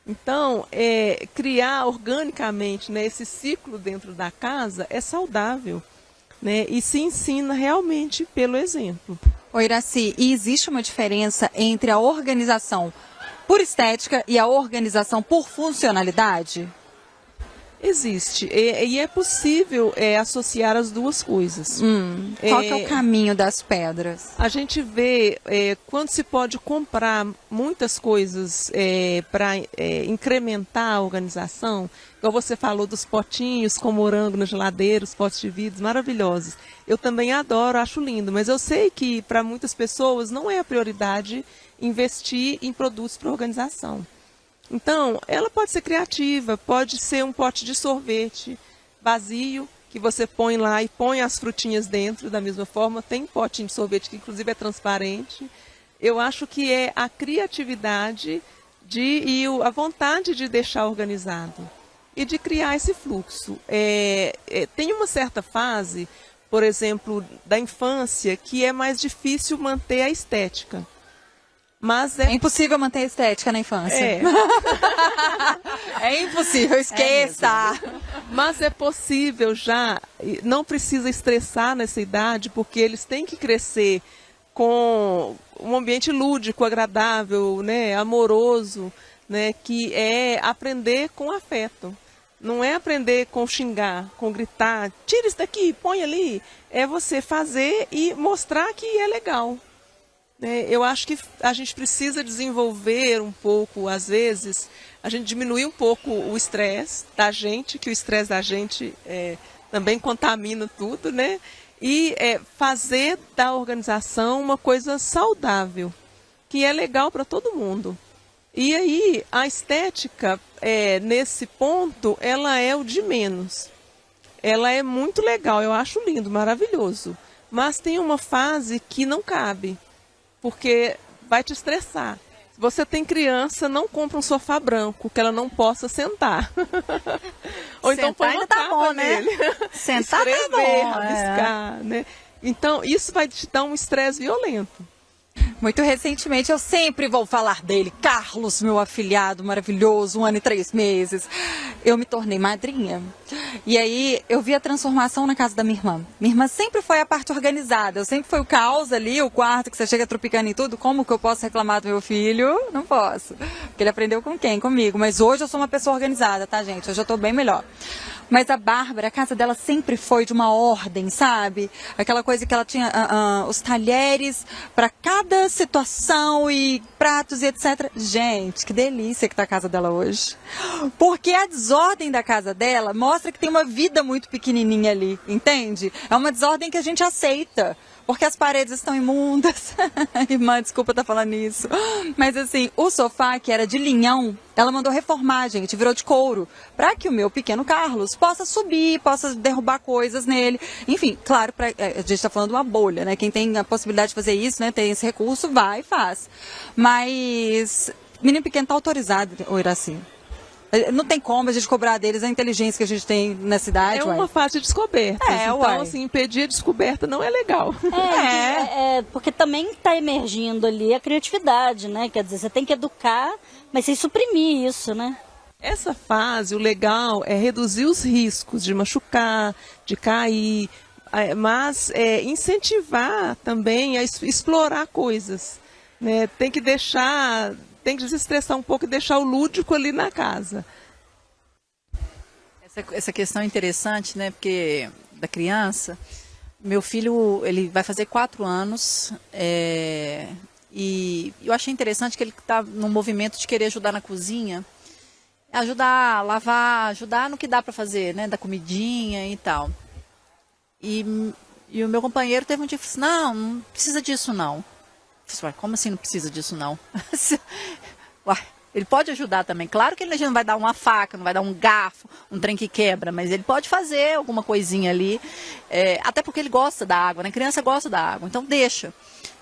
Então, criar organicamente, né, esse ciclo dentro da casa é saudável, né, e se ensina realmente pelo exemplo. Oi, Iraci, e existe uma diferença entre a organização por estética e a organização por funcionalidade? Existe, e é possível associar as duas coisas. Qual que é o caminho das pedras? A gente vê quando se pode comprar muitas coisas para incrementar a organização, igual você falou dos potinhos com morango na geladeira, os potes de vidro, maravilhosos. Eu também adoro, acho lindo, mas eu sei que para muitas pessoas não é a prioridade investir em produtos para organização. Então, ela pode ser criativa, pode ser um pote de sorvete vazio, que você põe lá e põe as frutinhas dentro da mesma forma. Tem potinho de sorvete que inclusive é transparente. Eu acho que é a criatividade e a vontade de deixar organizado e de criar esse fluxo. Tem uma certa fase, por exemplo, da infância, que é mais difícil manter a estética. Mas é impossível manter a estética na infância. É impossível, esqueça. Mas é possível já, não precisa estressar nessa idade, porque eles têm que crescer com um ambiente lúdico, agradável, né, amoroso, né, que é aprender com afeto. Não é aprender com xingar, com gritar, tira isso daqui, põe ali. É você fazer e mostrar que é legal. Eu acho que a gente precisa desenvolver um pouco, às vezes, a gente diminuir um pouco o estresse da gente, que o estresse da gente também contamina tudo, né? E fazer da organização uma coisa saudável, que é legal para todo mundo. E aí, a estética, nesse ponto, ela é o de menos. Ela é muito legal, eu acho lindo, maravilhoso. Mas tem uma fase que não cabe. Porque vai te estressar. Se você tem criança, não compra um sofá branco, que ela não possa sentar. Ou então põe uma tapa nele. Sentar escrever, tá bom, rabiscar, né? Então, isso vai te dar um estresse violento. Muito recentemente, eu sempre vou falar dele, Carlos, meu afilhado maravilhoso, 1 ano e 3 meses. Eu me tornei madrinha. E aí eu vi a transformação na casa da minha irmã. Minha irmã sempre foi a parte organizada. Eu sempre fui o caos ali, o quarto que você chega tropicando em tudo. Como que eu posso reclamar do meu filho? Não posso. Porque ele aprendeu com quem? Comigo. Mas hoje eu sou uma pessoa organizada, tá, gente? Hoje eu tô bem melhor. Mas a Bárbara, a casa dela sempre foi de uma ordem, sabe? Aquela coisa que ela tinha os talheres para cada situação e pratos e etc. Gente, que delícia que tá a casa dela hoje. Porque a desordem da casa dela mostra que tem uma vida muito pequenininha ali, entende? É uma desordem que a gente aceita. Porque as paredes estão imundas. Irmã, desculpa estar falando isso. Mas assim, o sofá, que era de linhão, ela mandou reformar, gente, virou de couro. Para que o meu pequeno Carlos possa subir, possa derrubar coisas nele. Enfim, claro, a gente está falando de uma bolha, né? Quem tem a possibilidade de fazer isso, né? Tem esse recurso, vai e faz. Mas menino pequeno está autorizado, o Iraci. Não tem como a gente cobrar deles a inteligência que a gente tem na cidade. É uma fase de descoberta. Então, uai. assim, impedir a descoberta não é legal. Porque também está emergindo ali a criatividade, né? Quer dizer, você tem que educar, mas sem suprimir isso, né? Essa fase, o legal é reduzir os riscos de machucar, de cair, mas incentivar também a explorar coisas, né? Tem que desestressar um pouco e deixar o lúdico ali na casa. Essa questão é interessante, né? Porque da criança, meu filho, ele vai fazer 4 anos e eu achei interessante que ele está no movimento de querer ajudar na cozinha, ajudar a lavar, ajudar no que dá para fazer, né? Da comidinha e tal. E o meu companheiro teve um dia que disse, não precisa disso não. Eu falei, como assim não precisa disso não? Uai, ele pode ajudar também. Claro que ele não vai dar uma faca, não vai dar um garfo, um trem que quebra, mas ele pode fazer alguma coisinha ali. Até porque ele gosta da água, né? A criança gosta da água, então deixa.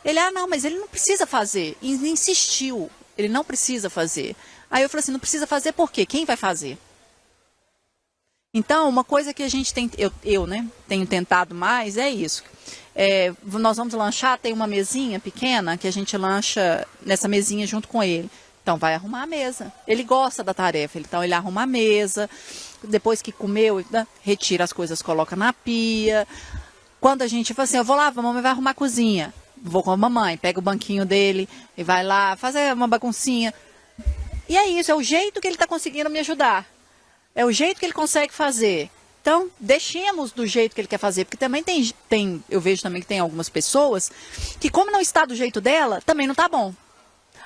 Ele, não, mas ele não precisa fazer. E insistiu, ele não precisa fazer. Aí eu falei assim, não precisa fazer por quê? Quem vai fazer? Então, uma coisa que a gente tem, eu né, tenho tentado mais é isso. Nós vamos lanchar, tem uma mesinha pequena que a gente lancha nessa mesinha junto com ele. Então, vai arrumar a mesa. Ele gosta da tarefa, então ele arruma a mesa. Depois que comeu, retira as coisas, coloca na pia. Quando a gente fala assim, eu vou lá, a mamãe vai arrumar a cozinha. Vou com a mamãe, pega o banquinho dele e vai lá, fazer uma baguncinha. E é isso, é o jeito que ele está conseguindo me ajudar. É o jeito que ele consegue fazer. Então, deixemos do jeito que ele quer fazer. Porque também eu vejo também que tem algumas pessoas que, como não está do jeito dela, também não está bom.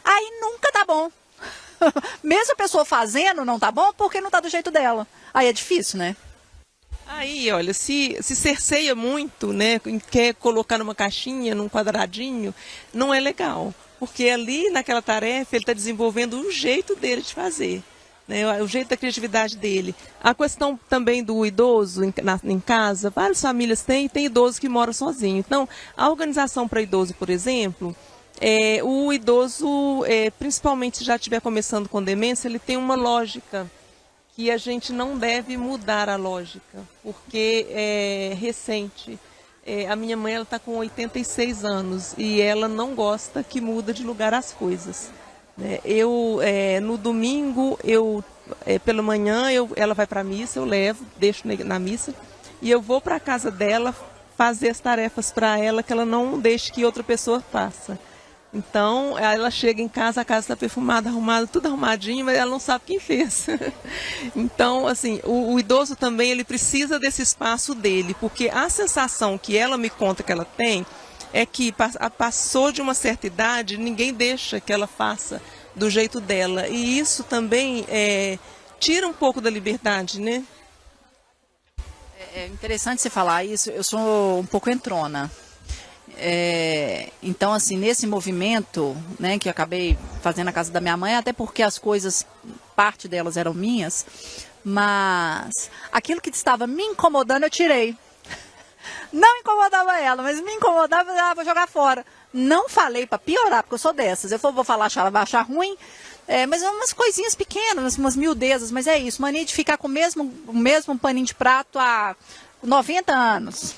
Aí nunca está bom. Mesmo a pessoa fazendo, não está bom porque não está do jeito dela. Aí é difícil, né? Aí, olha, se cerceia muito, né? Quer colocar numa caixinha, num quadradinho, não é legal. Porque ali, naquela tarefa, ele está desenvolvendo o jeito dele de fazer. Né, o jeito da criatividade dele. A questão também do idoso em casa, várias famílias têm idoso que mora sozinho. Então, a organização para idoso, por exemplo, o idoso, principalmente se já estiver começando com demência, ele tem uma lógica que a gente não deve mudar a lógica, porque é recente. A minha mãe está com 86 anos e ela não gosta que muda de lugar as coisas. No domingo, pela manhã, ela vai para a missa, eu levo, deixo na missa, e eu vou para a casa dela fazer as tarefas para ela, que ela não deixe que outra pessoa faça. Então, ela chega em casa, a casa está perfumada, arrumada, tudo arrumadinho, mas ela não sabe quem fez. Então, assim, o idoso também, ele precisa desse espaço dele, porque a sensação que ela me conta que ela tem é que passou de uma certa idade, ninguém deixa que ela faça do jeito dela. E isso também tira um pouco da liberdade, né? É interessante você falar isso. Eu sou um pouco entrona. Então, assim, nesse movimento, né, que eu acabei fazendo na casa da minha mãe, até porque as coisas, parte delas eram minhas, mas aquilo que estava me incomodando, eu tirei. Não incomodava ela, mas me incomodava, vou jogar fora. Não falei para piorar, porque eu sou dessas. Eu vou falar, ela vai achar ruim, mas umas coisinhas pequenas, umas miudezas, mas é isso. Mania de ficar com o mesmo paninho de prato há 90 anos.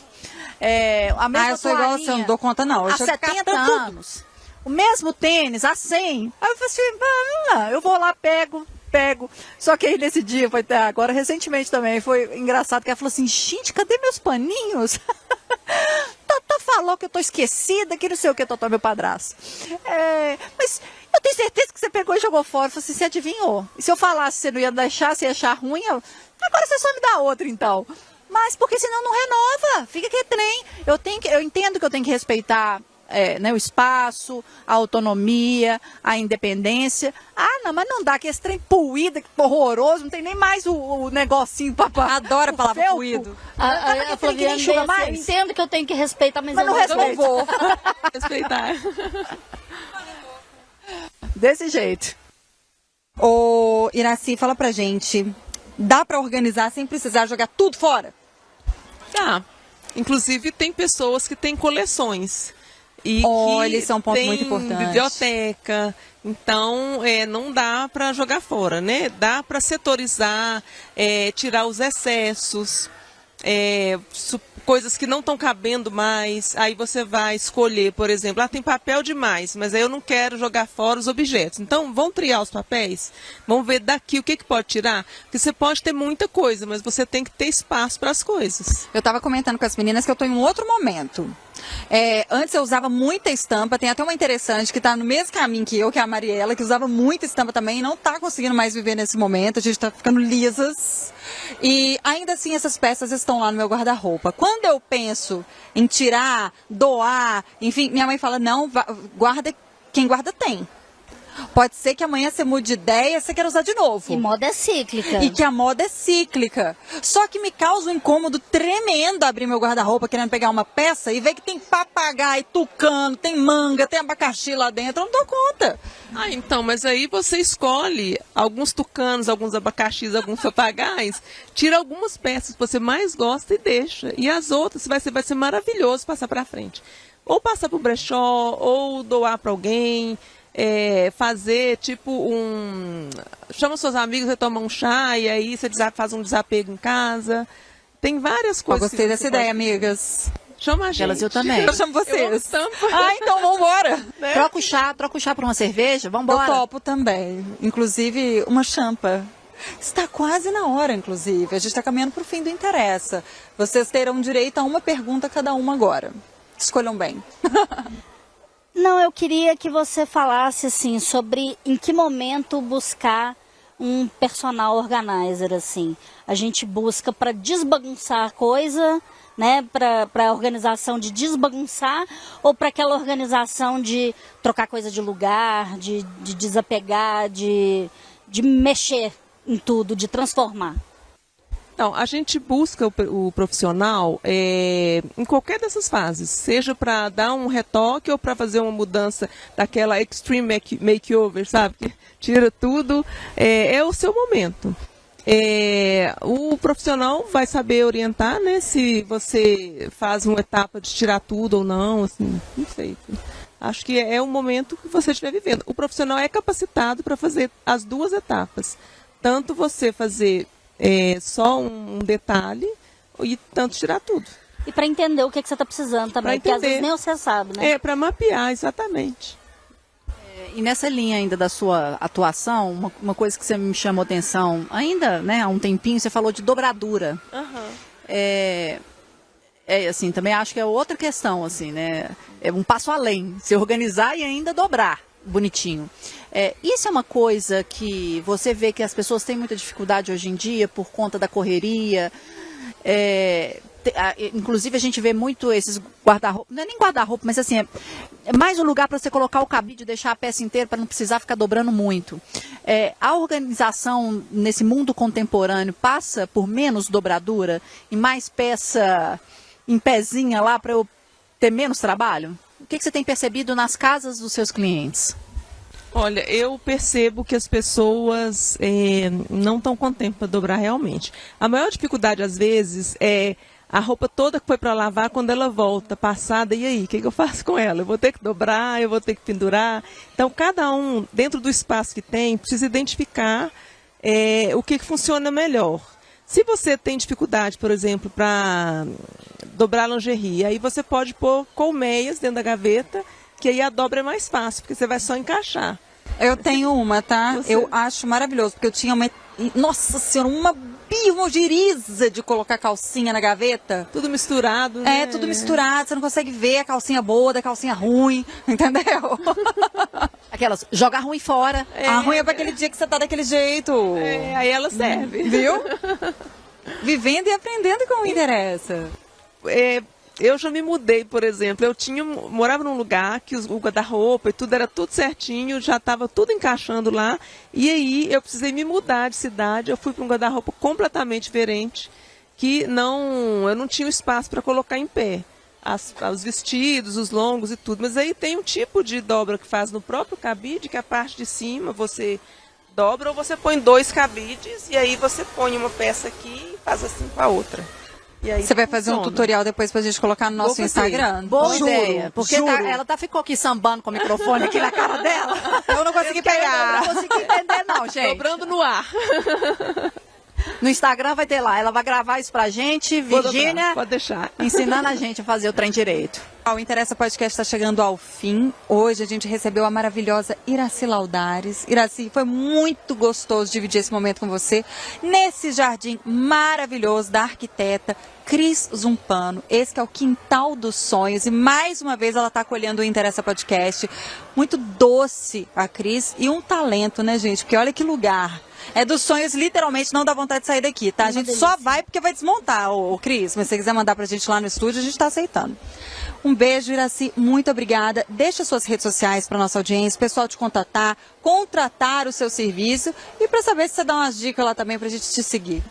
A mesma eu sou igual você, não dou conta não. Há 70 anos. O mesmo tênis, há 100. Aí eu falei assim, eu vou lá, pego, pego. Só que aí nesse dia, foi até agora, recentemente também, foi engraçado que ela falou assim, gente, cadê meus paninhos? Totó falou que eu tô esquecida, que não sei o que, Totó, meu padrasto. Mas eu tenho certeza que você pegou e jogou fora. Eu falei assim, você adivinhou. E se eu falasse que você não ia deixar, você ia achar ruim, agora você só me dá outra, então. Mas porque senão não renova, fica que trem. Eu entendo que eu tenho que respeitar né, o espaço, a autonomia, a independência. Não, mas não dá, que esse trem puído, que horroroso, não tem nem mais o negocinho pra Adoro a palavra felpo. puído. A Flaviana enxuga disse, eu mais. entendo que eu tenho que respeitar, mas Mas eu não não respeita. vou. Respeitar. Desse jeito. Ô, Iraci, fala pra gente, dá pra organizar sem precisar jogar tudo fora? Tá. Inclusive, tem pessoas que têm coleções. E Olha, que esse é um ponto tem muito importante. Biblioteca. Então, não dá para jogar fora, né? Dá para setorizar, tirar os excessos, coisas que não estão cabendo mais. Aí você vai escolher, por exemplo, tem papel demais, mas aí eu não quero jogar fora os objetos. Então, vamos triar os papéis? Vamos ver daqui o que pode tirar? Porque você pode ter muita coisa, mas você tem que ter espaço para as coisas. Eu estava comentando com as meninas que eu estou em um outro momento. Antes eu usava muita estampa, tem até uma interessante que está no mesmo caminho que eu, que é a Mariela, que usava muita estampa também e não está conseguindo mais viver nesse momento, a gente está ficando lisas. E ainda assim essas peças estão lá no meu guarda-roupa. Quando eu penso em tirar, doar, enfim, minha mãe fala, não, guarda, quem guarda tem. Pode ser que amanhã você mude de ideia e você queira usar de novo. E moda é cíclica. E que a moda é cíclica. Só que me causa um incômodo tremendo abrir meu guarda-roupa querendo pegar uma peça e ver que tem papagaio, tucano, tem manga, tem abacaxi lá dentro. Eu não dou conta. Então, mas aí você escolhe alguns tucanos, alguns abacaxis, alguns papagaios, tira algumas peças que você mais gosta e deixa. E as outras vai ser maravilhoso passar para frente. Ou passar para o brechó, ou doar para alguém. Fazer tipo chama seus amigos, você toma um chá e aí você faz um desapego em casa. Tem várias Eu coisas. gostei dessa ideia, amigas. Chama a gente. Elas eu também. Eu chamo vocês. Eu amo estampa. Então vambora. Né? Troca o chá por uma cerveja, vambora. Eu topo também. Inclusive, uma champa. Está quase na hora, inclusive. A gente está caminhando para o fim do Interessa. Vocês terão direito a uma pergunta cada uma agora. Escolham bem. Não, eu queria que você falasse assim sobre em que momento buscar um personal organizer assim. A gente busca para desbagunçar a coisa, né, para a organização de desbagunçar ou para aquela organização de trocar coisa de lugar, de desapegar, de mexer em tudo, de transformar. Então, a gente busca o profissional em qualquer dessas fases, seja para dar um retoque ou para fazer uma mudança daquela extreme makeover, sabe? Que tira tudo, é o seu momento. O profissional vai saber orientar, né? Se você faz uma etapa de tirar tudo ou não, assim, não sei. Acho que é o momento que você estiver vivendo. O profissional é capacitado para fazer as duas etapas. Tanto você fazer só um detalhe e tanto tirar tudo. E para entender o que você está precisando também, porque às vezes nem você sabe, né? Para mapear, exatamente. E nessa linha ainda da sua atuação, uma coisa que você me chamou atenção ainda, né, há um tempinho, você falou de dobradura. Uhum. Assim, também acho que é outra questão, assim, né? É um passo além, se organizar e ainda dobrar bonitinho. Isso é uma coisa que você vê que as pessoas têm muita dificuldade hoje em dia por conta da correria. Inclusive a gente vê muito esses guarda-roupa, não é nem guarda-roupa, mas assim, é mais um lugar para você colocar o cabide e deixar a peça inteira para não precisar ficar dobrando muito. A organização nesse mundo contemporâneo passa por menos dobradura e mais peça em pezinha lá para eu ter menos trabalho? O que você tem percebido nas casas dos seus clientes? Olha, eu percebo que as pessoas não estão com tempo para dobrar realmente. A maior dificuldade, às vezes, é a roupa toda que foi para lavar, quando ela volta, passada, e aí? O que eu faço com ela? Eu vou ter que dobrar, eu vou ter que pendurar. Então, cada um, dentro do espaço que tem, precisa identificar o que funciona melhor. Se você tem dificuldade, por exemplo, para dobrar lingerie, aí você pode pôr colmeias dentro da gaveta, que aí a dobra é mais fácil, porque você vai só encaixar. Eu tenho uma, tá? Você- Eu acho maravilhoso, porque eu tinha uma... Nossa Senhora, uma biomogiriza de colocar calcinha na gaveta. Tudo misturado, né? É, tudo misturado, você não consegue ver a calcinha boa da calcinha ruim, entendeu? Aquelas, joga ruim fora. A ruim é pra aquele dia que você tá daquele jeito. É, aí ela serve. Viu? Vivendo e aprendendo como interessa. Eu já me mudei, por exemplo. Morava num lugar que o guarda-roupa e tudo era tudo certinho, já estava tudo encaixando lá. E aí eu precisei me mudar de cidade. Eu fui para um guarda-roupa completamente diferente, que eu não tinha espaço para colocar em pé. Os vestidos, os longos e tudo. Mas aí tem um tipo de dobra que faz no próprio cabide, que a parte de cima você dobra ou você põe 2 cabides e aí você põe uma peça aqui e faz assim com a outra. E aí Você vai fazer um funciona. tutorial depois pra gente colocar no nosso Vou fazer. Instagram? Boa Juro, ideia. Porque juro. ela ficou aqui sambando com o microfone aqui na cara dela. Eu não consegui pegar. Eu não consegui entender, não, gente. Dobrando no ar. No Instagram vai ter lá. Ela vai gravar isso pra gente, Vou Virgínia, dobrar, pode deixar. ensinando a gente a fazer o trem direito. O Interessa Podcast está chegando ao fim. Hoje a gente recebeu a maravilhosa Iraci Laudares. Iraci, foi muito gostoso dividir esse momento com você nesse jardim maravilhoso da arquiteta Cris Zumpano. Esse que é o Quintal dos Sonhos e mais uma vez ela está acolhendo o Interessa Podcast. Muito doce a Cris e um talento, né, gente? Porque olha que lugar. É dos sonhos, literalmente, não dá vontade de sair daqui, tá? A gente só vai porque vai desmontar, ô Cris. Mas se você quiser mandar pra gente lá no estúdio, a gente tá aceitando. Um beijo, Iraci, muito obrigada. Deixa suas redes sociais para nossa audiência, o pessoal te contatar, contratar o seu serviço e para saber se você dá umas dicas lá também para a gente te seguir.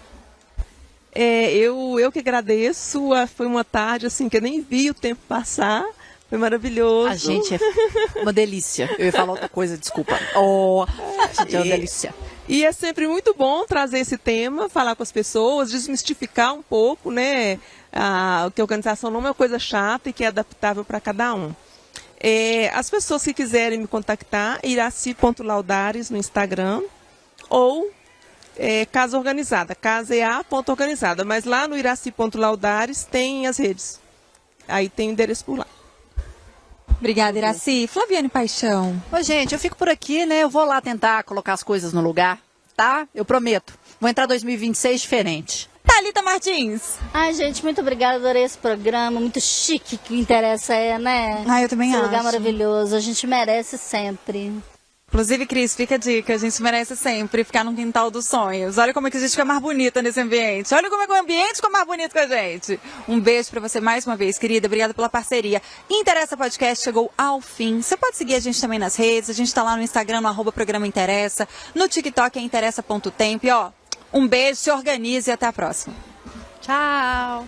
Eu que agradeço. Foi uma tarde assim que eu nem vi o tempo passar. Foi maravilhoso. A gente é uma delícia. Eu ia falar outra coisa, desculpa. Oh, a gente é uma delícia. E é sempre muito bom trazer esse tema, falar com as pessoas, desmistificar um pouco, né? Que a organização não é uma coisa chata e que é adaptável para cada um. As pessoas que quiserem me contactar, iraci.laudares no Instagram ou Casa Organizada, caseA.organizada. Mas lá no iraci.laudares tem as redes. Aí tem o endereço por lá. Obrigada, Iraci. Flaviane Paixão. Ô, gente, eu fico por aqui, né? Eu vou lá tentar colocar as coisas no lugar, tá? Eu prometo. Vou entrar 2026 diferente. Thalita Martins. Ai, gente, muito obrigada, adorei esse programa, muito chique que o Interessa né? Eu também Esse acho. lugar maravilhoso, a gente merece sempre. Inclusive, Cris, fica a dica, a gente merece sempre ficar no quintal dos sonhos. Olha como é que a gente fica mais bonita nesse ambiente. Olha como é que o ambiente fica mais bonito com a gente. Um beijo pra você mais uma vez, querida. Obrigada pela parceria. Interessa Podcast chegou ao fim. Você pode seguir a gente também nas redes. A gente tá lá no Instagram, no @programa Interessa. No TikTok é interessa.temp. E ó, um beijo, se organize e até a próxima. Tchau.